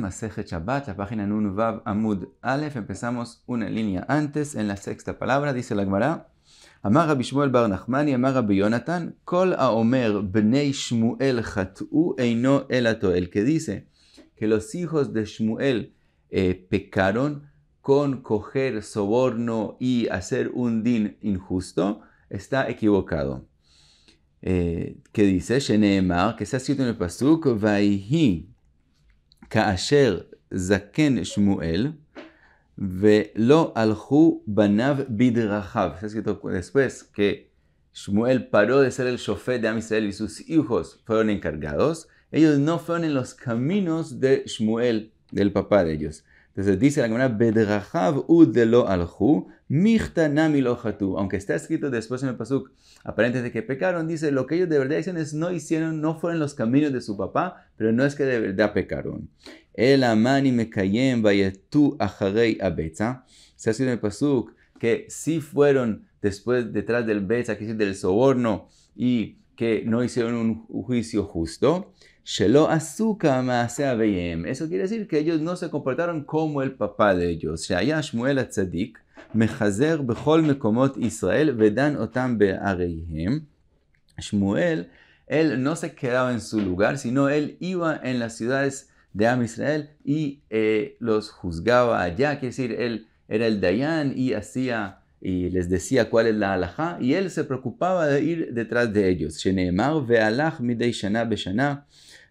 Masejet Shabbat, la página Nun Vav Amud Aleph. Empezamos una línea antes, en la sexta palabra, dice la Gemara. Amar Rabbi Shmuel bar Nachmani, Amar Rabbi Yonatan, Kol haomer bnei Shmuel chat'u eino ela toel, que dice que los hijos de Shmuel pecaron con coger soborno y hacer un din injusto, está equivocado. Que dice, Sheneemar, que se ha escrito en el pasuk, Vaihi כאשר זקן שמואל, ולא הלכו בניו בדרכיו. Se ha escrito después que Shmuel paró de ser el shofet de Am Israel y sus hijos fueron encargados. Ellos no fueron en los caminos de Shmuel, del papá de ellos. Entonces dice la Gemara, בדרכיו ולא הלכו, מיכתנמי לא חטאו. Aunque está escrito después en el pasuk, aparentes de que pecaron, dice, lo que ellos de verdad hicieron es no fueron los caminos de su papá, pero no es que de verdad pecaron. El amani mekayem vayatu acharei abetza. Se ha escrito en el pasuk que sí fueron detrás del betza, que es del soborno, y que no hicieron un juicio justo. Shelo asuka maaseh aveyem. Eso quiere decir que ellos no se comportaron como el papá de ellos. Shaya Shmuel atzadik mechazer bechol mekomot Israel vedan otam be'areihem. Shmuel, él no se quedaba en su lugar, sino él iba en las ciudades de Am Israel y los juzgaba allá. Quiere decir, él era el Dayan y les decía cuál es la halajá, y él se preocupaba de ir detrás de ellos. Sheneemar ve'alach midei shana beshana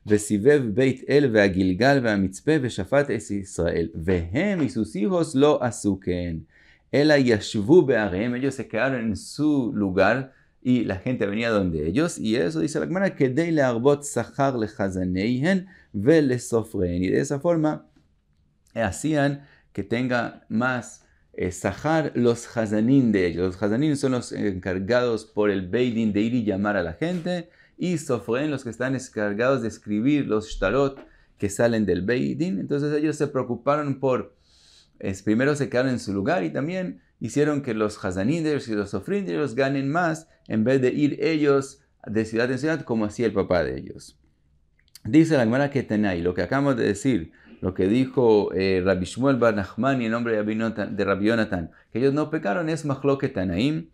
vesivev beit el ve'agilgal ve'amitzpeh ve'shafat es Israel vehem y sus hijos lo asuken ela yashvu be'arehem. Ellos se quedaron en su lugar y la gente venía donde ellos, y eso dice la Gemara, kedei le'arbot sachar lechazaneihen ve'lesofrein, y de esa forma hacían que tenga más Sahar los Hazanín de ellos. Los Hazanín son los encargados por el Beidin de ir y llamar a la gente, y Sofren los que están encargados de escribir los shtarot que salen del Beidin. Entonces ellos se preocuparon primero se quedaron en su lugar, y también hicieron que los Hazanín de ellos y los Sofrin de ellos ganen más, en vez de ir ellos de ciudad en ciudad como hacía el papá de ellos. Dice la Gemara que Tanai, lo que acabamos de decir, lo que dijo Rabbi Shmuel bar Nachmani en nombre de Rabbi Yonatan, que ellos no pecaron, es Machloket Tanaim,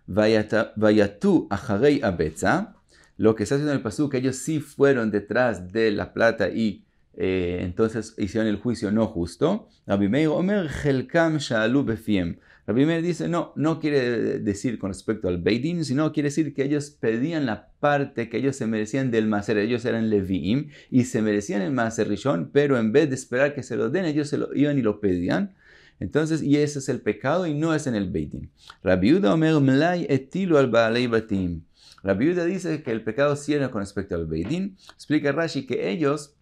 Vayatu acharei abetza. Lo que se hace en el pasuk, que ellos sí fueron detrás de la plata y entonces hicieron el juicio no justo. Rabbi Meir omer chelkam sha'alu befiem. Rabbi Meir dice, no quiere decir con respecto al Beidin, sino quiere decir que ellos pedían la parte que ellos se merecían del Maaser. Ellos eran Leviim y se merecían el Maaser Rishon, pero en vez de esperar que se lo den, ellos se lo iban y lo pedían. Entonces, y ese es el pecado y no es en el Beidin. Rabbi Yehuda omer mlai etilu al baalei batim. Rabbi Yehuda dice que el pecado sí era con respecto al Beidin. Explica Rashi que ellos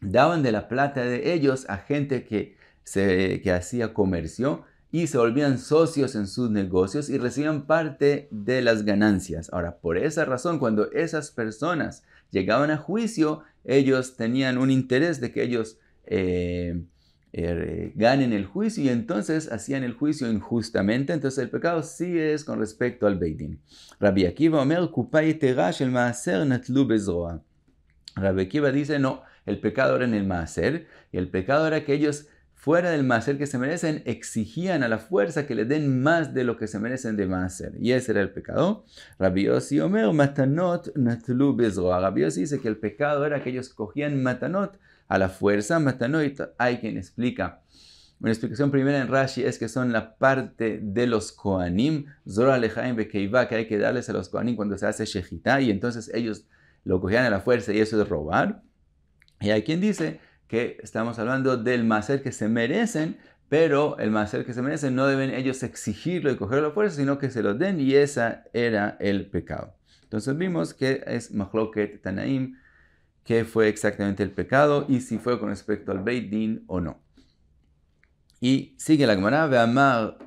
daban de la plata de ellos a gente que hacía comercio, y se volvían socios en sus negocios y recibían parte de las ganancias. Ahora, por esa razón, cuando esas personas llegaban a juicio, ellos tenían un interés de que ellos ganen el juicio, y entonces hacían el juicio injustamente. Entonces el pecado sí es con respecto al Beidin. Rabbi Akiva omer kupa yetera shel maaser natlu bezroa. Rabbi Akiva dice, no, el pecado era en el maaser, y el pecado era que ellos fuera del maaser que se merecen, exigían a la fuerza que le den más de lo que se merecen de maaser. Y ese era el pecado. Rabbi Yossi omer matanot natlu bezroa. Rabbi Yossi dice que el pecado era que ellos cogían matanot a la fuerza. Matanot, hay quien explica. Una explicación primera en Rashi es que son la parte de los Kohanim, Zora lechaim bekeiva, que hay que darles a los Kohanim cuando se hace shechita, y entonces ellos lo cogían a la fuerza, y eso es robar. Y hay quien dice que estamos hablando del maaser que se merecen, pero el maaser que se merecen no deben ellos exigirlo y cogerlo a la fuerza, sino que se lo den, y ese era el pecado. Entonces vimos que es Machloket Tanaim, que fue exactamente el pecado, y si fue con respecto al Beit Din o no. Y sigue la Gemara,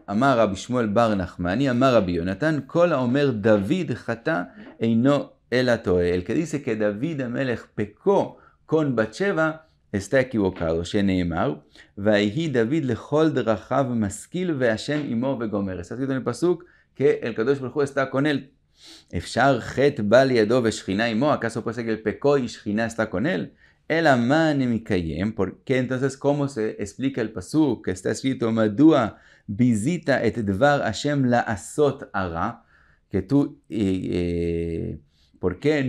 Amar Rabbi Shmuel bar Nachmani, Amar Rabbi Yonatan, Kol haomer David chata eino ela toe. El que dice que David Amelech pecó con Batsheva está equivocado. Sheneemar, Vaihi David lechol derachav maskil ve'Hashem imo vegomer. Está escrito en el pasuk que el Kadosh Baruj Hu está con él. Efshar chet ba liado ve'shchina imo. ¿Acaso puede ser que él pecó y Shchina está con él? El Amán Mikayem, porque entonces, ¿cómo se explica el pasuk que está escrito, Madua visita et dvar Hashem la asot ara? Que tú, ¿por qué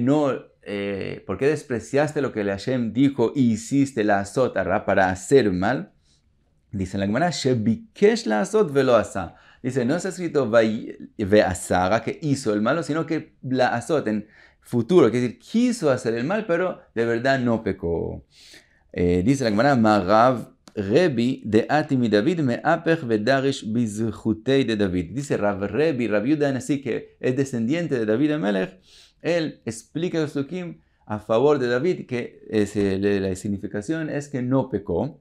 por qué despreciaste lo que el Hashem dijo y hiciste la asot ara para hacer mal? Dice la Gemara, Shebikesh la asot velo asa. Dice, no está escrito ve'asara, que hizo el malo, sino que la asot en futuro, que decir, quiso hacer el mal, pero de verdad no pecó. Dice la Gemara, Marav Rebi de Atimi David me'apech vedarish bizchutei de David. Dice Rav Rebi, Rav Yudan, así que es descendiente de David Amelech, él explica los Sukim a favor de David, que la significación es que no pecó.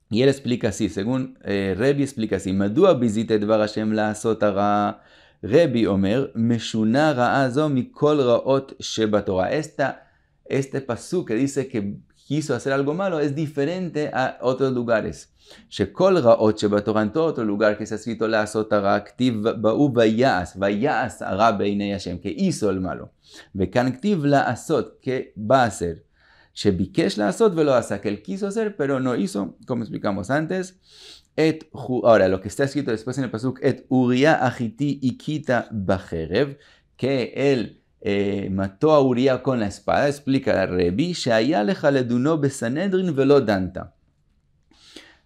Y él explica así, según Rebi explica así, Madua bizite dvar Hashem la'asot hara. Rebi Omer, Meshuna ra'azo mikol ra'ot shebatorah. Este pasuk que dice que quiso hacer algo malo es diferente a otros lugares. Shekol ra'ot shebatorah, en todo otro lugar que se ha escrito la'asot hara, ktiv ba'u vayas hara beinei Hashem, que hizo el malo. Vekan ktiv la'asot, que va a hacer. Shebikesh la'asot velo asa, que él quiso hacer, pero no hizo, como explicamos antes. Ahora, lo que está escrito después en el pasuk, et Uriah Achiti ikita bacherev, que él mató a Uriah con la espada, explica a Rebi, she'aya lecha leduno besanedrin velo danta.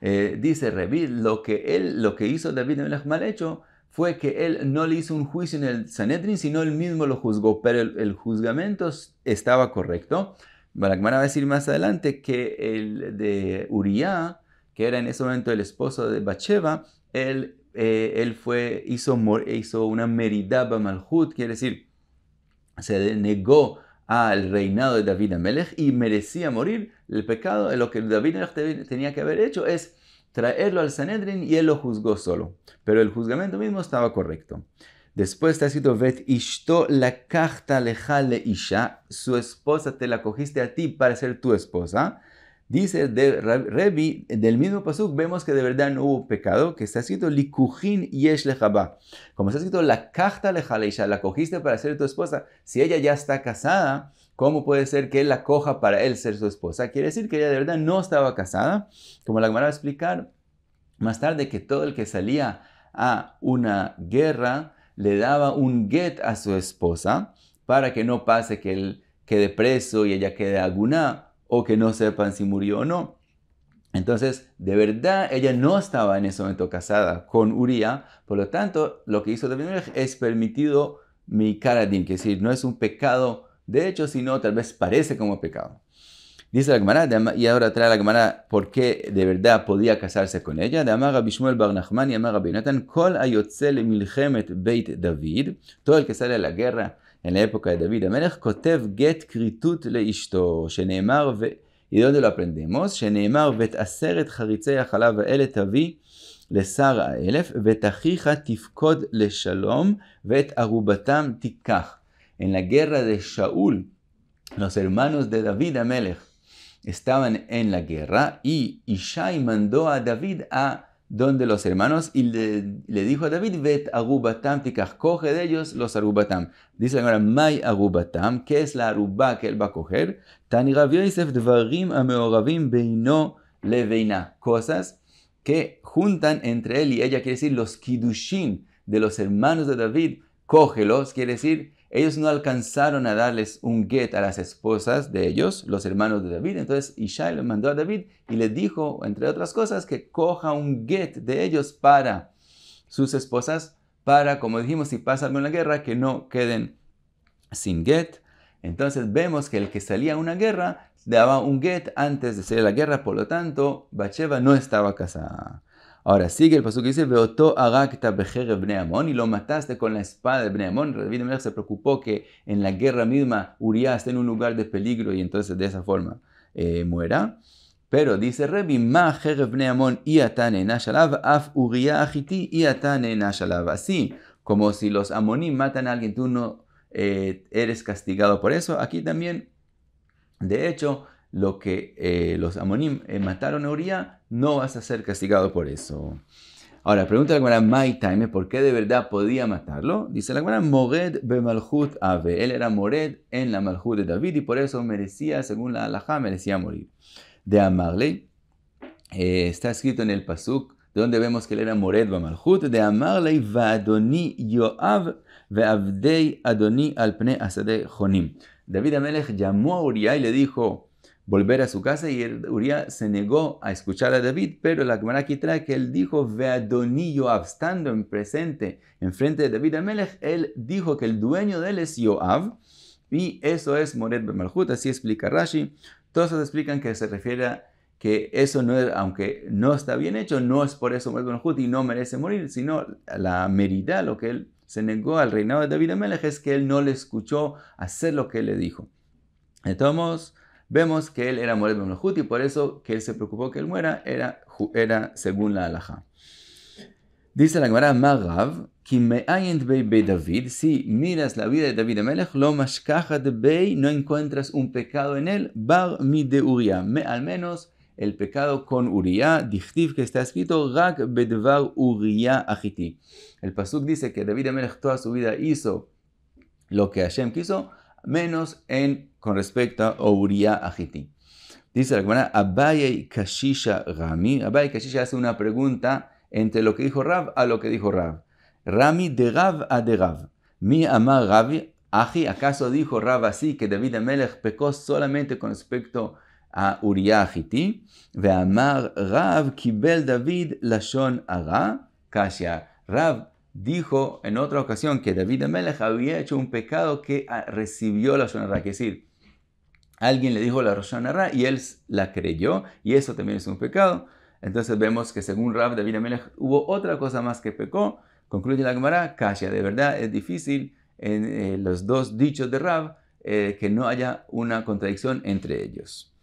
Dice Rebi, lo que hizo David Amelech mal hecho fue que él no le hizo un juicio en el Sanedrin, sino él mismo lo juzgó, pero el juzgamento estaba correcto. La Gemara va a decir más adelante que el de Uriah, que era en ese momento el esposo de Batsheva, él hizo una meridá b'malchut, quiere decir, se negó al reinado de David Amelech y merecía morir. El pecado, lo que David Amelech tenía que haber hecho es traerlo al Sanedrin y él lo juzgó solo. Pero el juzgamento mismo estaba correcto. Después está escrito, Vet ishto lakachta lecha leisha, su esposa te la cogiste a ti para ser tu esposa. Dice de Rebi, del mismo pasuk, vemos que de verdad no hubo pecado, que está escrito, likuhin yesh lechaba. Como está escrito, lakachta lecha leisha, la cogiste para ser tu esposa. Si ella ya está casada, ¿cómo puede ser que él la coja para él ser su esposa? Quiere decir que ella de verdad no estaba casada. Como la Gemara va a explicar más tarde, que todo el que salía a una guerra le daba un get a su esposa para que no pase que él quede preso y ella quede aguná o que no sepan si murió o no. Entonces, de verdad, ella no estaba en ese momento casada con Uriah, por lo tanto, lo que hizo David Amelech es permitido mikaradim, que es decir, no es un pecado de hecho, sino tal vez parece como pecado. Dice la Gemara, y ahora trae la Gemara por qué de verdad podía casarse con ella. De Amar Rabbi Shmuel bar Nachman y Amar Rabbi Yonatan, Kol ayotze lemilchemet beit David, todo el que sale a la guerra en la época de David Amelech, kotev get kritut leishto, sheneemar, ¿y dónde lo aprendemos? Sheneemar vet aseret charitzei hachalav ha'ele tavi lesar ha'elef, vet achicha tifkod leshalom, vet arubatam tikach. En la guerra de Shaul, los hermanos de David Amelech estaban en la guerra y Ishai mandó a David a donde los hermanos y le dijo a David, vet arubatam tikach, coge de ellos los arubatam. Dice ahora, mai arubatam, ¿qué es la aruba que él va a coger? Tani Rav Yosef dvarim ameoravim beino leveina, cosas que juntan entre él y ella, quiere decir los kidushin de los hermanos de David, cógelos, quiere decir, ellos no alcanzaron a darles un get a las esposas de ellos, los hermanos de David. Entonces Ishai le mandó a David y le dijo, entre otras cosas, que coja un get de ellos para sus esposas, para, como dijimos, si pasa algo en la guerra, que no queden sin get. Entonces vemos que el que salía a una guerra daba un get antes de salir a la guerra, por lo tanto, Batsheva no estaba casada. Ahora sigue el pasuk que dice, Veoto agakta becherev bnei Amón, y lo mataste con la espada de Bnei Amón. David Amelech se preocupó que en la guerra misma Uriah esté en un lugar de peligro y entonces de esa forma muera. Pero dice Rebi, ma cherev bnei Amón iatane nashalav, af Uriah achiti iatane nashalav. Así como si los amonim matan a alguien, tú no eres castigado por eso. Aquí también, de hecho, lo que los amonim mataron a Uriah, no vas a ser castigado por eso. Ahora, pregunta la Gemara, Mai Taime, ¿por qué de verdad podía matarlo? Dice la Gemara, Mored bemalchut ave. Él era Mored en la malchut de David y por eso merecía, según la halajá, merecía morir. De Amarle, está escrito en el pasuk, donde vemos que él era Mored bemalchut, de Amarle va'adoni Yoav ve'avdei adoni al pne asade jonim. David Amelech llamó a Uriah y le dijo volver a su casa y Uriah se negó a escuchar a David, pero la Gemara aquí trae que él dijo Ve'adoni Yoav, estando en presente, enfrente de David Amelech, él dijo que el dueño de él es Yoav, y eso es Mored bemalchut, así explica Rashi. Todos explican que se refiere a que eso no es, aunque no está bien hecho, no es por eso Mored bemalchut y no merece morir, sino la merida, lo que él se negó al reinado de David Amelech, es que él no le escuchó hacer lo que él le dijo. De todos modos, vemos que él era Mored bemalchut y por eso que él se preocupó que él muera era según la halajá. Dice la Gemara, Magav, ki me'ayent bei David, si miras la vida de David Amelech, lo mashkachat bei, no encuentras un pecado en él, bar mi de Uriah, al menos el pecado con Uriah, dichtiv, que está escrito, rak bedvar Uriah achiti. El pasuk dice que David Amelech toda su vida hizo lo que Hashem quiso, menos con respecto a Uriah achiti. Dice la Gemara, Abaye Kashisha Rami. Abaye Kashisha hace una pregunta entre lo que dijo Rav a lo que dijo Rav. Rami de Rav a de Rav. Mi amar Ravi, Aji, ¿acaso dijo Rav así que David Amelech pecó solamente con respecto a Uriah Hiti? Ve amar Rav kibel David lashon ara. Kasha. Rav dijo en otra ocasión que David Amelech había hecho un pecado que recibió lashon ara, es decir, alguien le dijo la lashon hara y él la creyó, y eso también es un pecado. Entonces vemos que según Rav, David Amelech hubo otra cosa más que pecó. Concluye la Gemara, Kasha, de verdad es difícil en los dos dichos de Rav que no haya una contradicción entre ellos.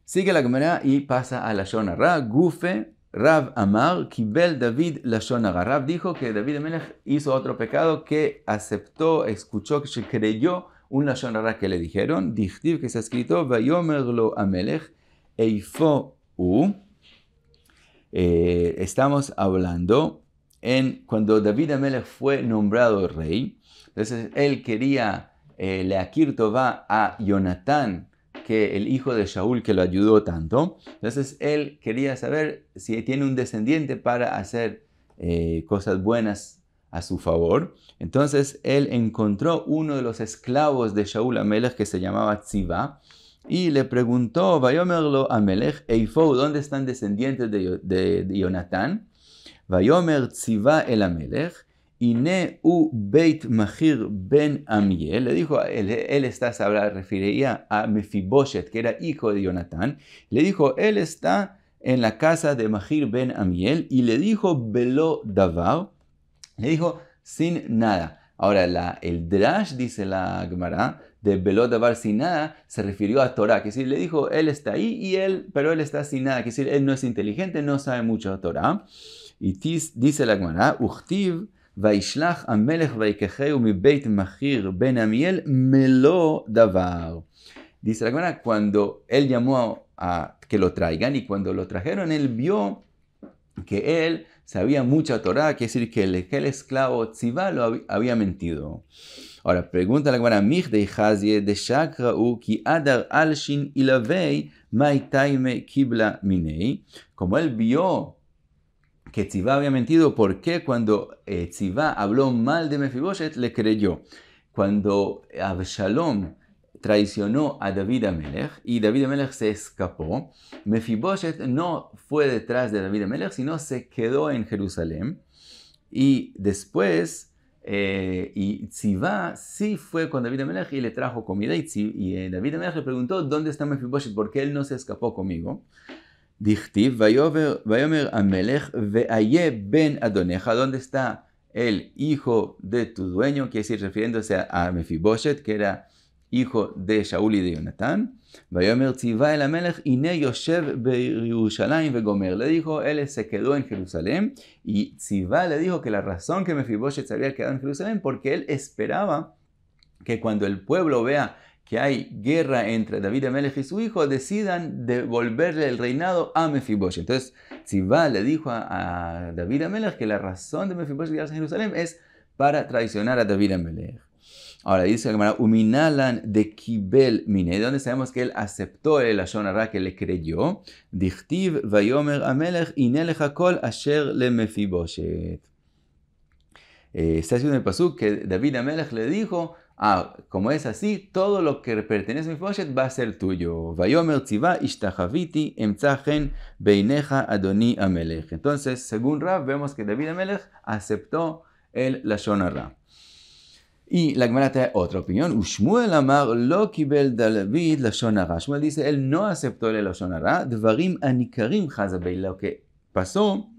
Sigue la Gemara y pasa a lashon hara. Gufe, Rav Amar, Kibel David lashon hara. Rav dijo que David Amelech hizo otro pecado, que aceptó, escuchó, que se creyó un lashon hara que le dijeron. Dichtiv, que se ha escrito, Vayomer lo Amelech, Eifo u. Estamos hablando cuando David Amelech fue nombrado rey. Entonces él quería leakir tová a Jonatán, que el hijo de Shaul que lo ayudó tanto. Entonces él quería saber si tiene un descendiente para hacer cosas buenas a su favor. Entonces él encontró uno de los esclavos de Shaul Amelech que se llamaba Tziva y le preguntó, Vayomerlo Amelech, Eifo, ¿dónde están descendientes de Jonatán? Vayomer Tziva el Amelech, Ine u Beit Machir ben Amiel. Le dijo, él está, refería a Mefiboshet, que era hijo de Jonatán. Le dijo, él está en la casa de Machir ben Amiel, y le dijo, Belo Davar, le dijo, sin nada. Ahora, el Drash, dice la Gemara, de Belo Davar sin nada, se refirió a Torah, que decir, le dijo, él está ahí, pero él está sin nada, que decir, él no es inteligente, no sabe mucho de Torah. Y dice la Gemara, Uchtiv, Vaishlach Amelech Vaikecheu mi Beit Machir ben Amiel Melo Davar. Dice la Gemara, cuando él llamó a que lo traigan, y cuando lo trajeron, él vio que él sabía mucha Torah, que decir que el esclavo Tziva lo había mentido. Ahora, pregunta la Gemara, Mich de Hazie de Shakrau ki Adar Alshin Ilavei Mai Taime Kibla Minei. Como él vio que Tziva había mentido, ¿por qué cuando Tziva habló mal de Mefiboshet le creyó? Cuando Absalom traicionó a David Amelech y David Amelech se escapó, Mefiboshet no fue detrás de David Amelech, sino se quedó en Jerusalén. Y después, y Tziva sí fue con David Amelech y le trajo comida. Y David Amelech le preguntó, ¿dónde está Mefiboshet? ¿Por qué él no se escapó conmigo? Dichtiv, Vayomer Amelech ve'aye ben Adoneja, ¿dónde está el hijo de tu dueño? Quiere decir, refiriéndose a Mefiboshet, que era hijo de Shaul y de Jonatán. Vayomer Tziva el Amelech ine yoshev beYerushalayim vegomer. Le dijo, él se quedó en Jerusalén, y Tziva le dijo que la razón que Mefiboshet se había quedado en Jerusalén porque él esperaba que cuando el pueblo vea que hay guerra entre David Amelech y su hijo, decidan devolverle el reinado a Mefiboshet. Entonces, Tzivá le dijo a David Amelech que la razón de Mefiboshet de quedarse en Jerusalén es para traicionar a David Amelech. Ahora dice la Gemara, Uminalan de Kibel Mine, de donde sabemos que él aceptó el Lashon Hara, que le creyó. Dichtiv Vayomer Amelech Inelech Hakol Asher le Mefiboshet. Está haciendo el pasuk que David Amelech le dijo, como es así, todo lo que pertenece a Mefiboshet va a ser tuyo. Vayomer Tzivá Ishtachaviti Emtzachen Beineja Adoni Amelech. Entonces, según Rav, vemos que David Amelech aceptó el Lashon Hara. Y la Gemara trae otra opinión. Shmuel amar lo kibel David lashon hara. Shmuel dice, él no aceptó el lashon hara. Dvarim anikarim chazabei. Lo que pasó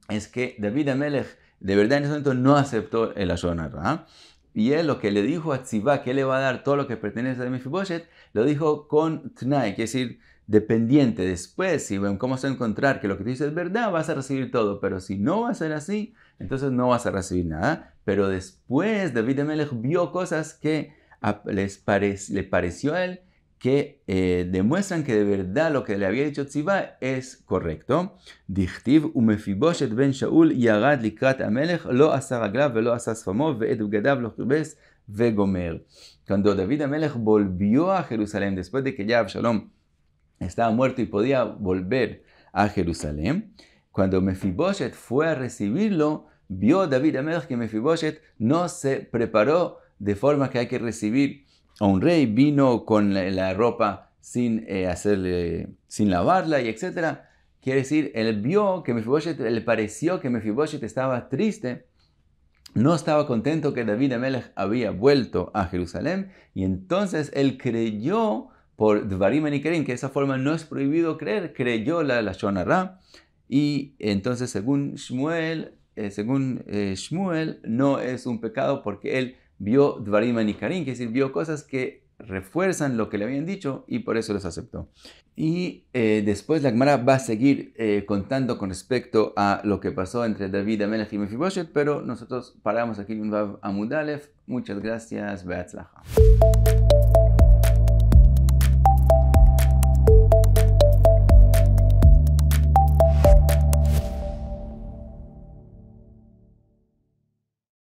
es que David Amelech de verdad en ese momento no aceptó el lashon hara. Y él lo que le dijo a Tzivá, que él le va a dar todo lo que pertenece a Mefiboshet, lo dijo con tnai, que es decir, dependiente. Después, si vamos a encontrar que lo que tú dices es verdad, vas a recibir todo. Pero si no va a ser así, entonces no vas a recibir nada. Pero después David Amelech vio cosas que le pareció a él que demuestran que de verdad lo que le había dicho Tzivá es correcto. Dichtiv umefiboshet ben Shaul yagad likrat Amelech lo asa raglav velo asa sfamo ve'et bgadav lo chibes vegomer. Cuando David Amelech volvió a Jerusalén después de que ya Absalom estaba muerto y podía volver a Jerusalén, cuando Mefiboshet fue a recibirlo, vio David Amelech que Mefiboshet no se preparó de forma que hay que recibir a un rey, vino con la ropa sin lavarla y etc. Quiere decir, él vio que Mefiboshet, le pareció que Mefiboshet estaba triste, no estaba contento que David Amelech había vuelto a Jerusalén, y entonces él creyó por Dvarim Anikarim, que de esa forma no es prohibido creer, creyó la Lashon Hara, y entonces según Shmuel, no es un pecado porque él vio Dvarim Anikarim, que es decir, vio cosas que refuerzan lo que le habían dicho y por eso los aceptó. Y después la Gemara va a seguir contando con respecto a lo que pasó entre David Amelech y Mefiboshet, pero nosotros paramos aquí en Vav Amud Aleph. Muchas gracias, Be'atzlacha.